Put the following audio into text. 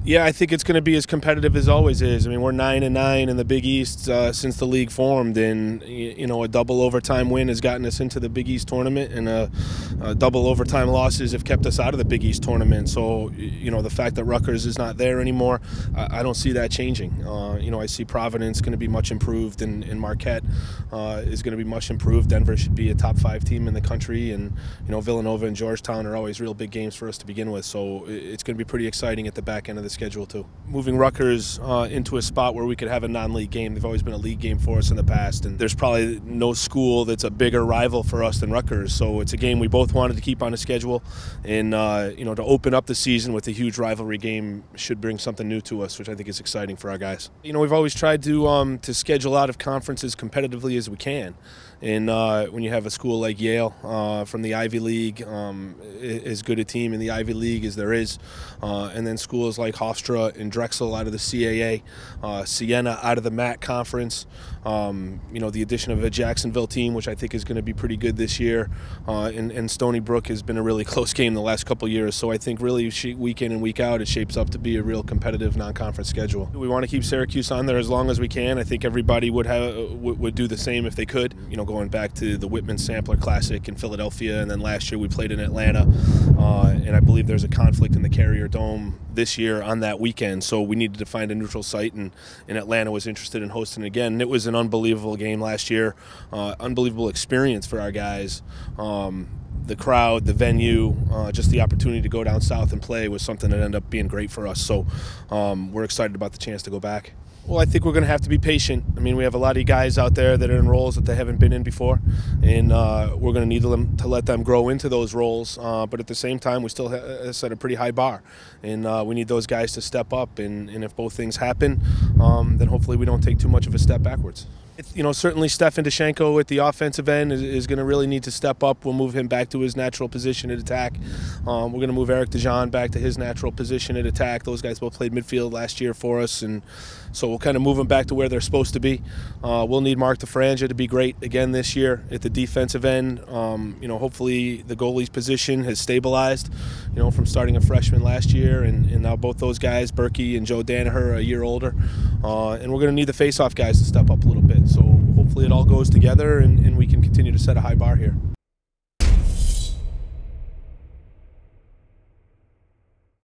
Yeah, I think it's going to be as competitive as always is. I mean, we're 9-9 in the Big East since the league formed, and a double overtime win has gotten us into the Big East tournament, and a double overtime losses have kept us out of the Big East tournament. So, the fact that Rutgers is not there anymore, I don't see that changing. I see Providence going to be much improved, and Marquette is going to be much improved. Denver should be a top 5 team in the country, and Villanova and Georgetown are always real big games for us to begin with. So it's going to be pretty exciting at the back end of the schedule too. Moving Rutgers into a spot where we could have a non-league game. They've always been a league game for us in the past, and there's probably no school that's a bigger rival for us than Rutgers. So it's a game we both wanted to keep on the schedule, and to open up the season with a huge rivalry game should bring something new to us, which I think is exciting for our guys. We've always tried to schedule out of conferences competitively as we can, and when you have a school like Yale from the Ivy League, as good a team in the Ivy League as there is, and then schools like Hofstra and Drexel out of the CAA, Siena out of the MAC conference, the addition of a Jacksonville team, which I think is going to be pretty good this year, and Stony Brook has been a really close game the last couple of years. So I think really week in and week out it shapes up to be a real competitive non-conference schedule. We want to keep Syracuse on there as long as we can. I think everybody would do the same if they could. Going back to the Whitman Sampler Classic in Philadelphia, and then last year we played in Atlanta, and I believe there's a conflict in the Carrier Dome this year on that weekend, so we needed to find a neutral site, and Atlanta was interested in hosting it again. And it was an unbelievable game last year, unbelievable experience for our guys. The crowd, the venue, just the opportunity to go down south and play was something that ended up being great for us. So we're excited about the chance to go back. Well, I think we're going to have to be patient. I mean, we have a lot of guys out there that are in roles that they haven't been in before, and we're going to need them to let them grow into those roles. But at the same time, we still set a pretty high bar, and we need those guys to step up. And if both things happen, then hopefully we don't take too much of a step backwards. Certainly Stefan Dashenko at the offensive end is going to really need to step up. We'll move him back to his natural position at attack. We're going to move Eric DeJean back to his natural position at attack. Those guys both played midfield last year for us, and so we'll kind of move them back to where they're supposed to be. We'll need Mark DeFranja to be great again this year at the defensive end. Hopefully the goalie's position has stabilized, from starting a freshman last year, and now both those guys, Berkey and Joe Danaher, are a year older. And we're going to need the face-off guys to step up a little bit. So hopefully it all goes together, and we can continue to set a high bar here.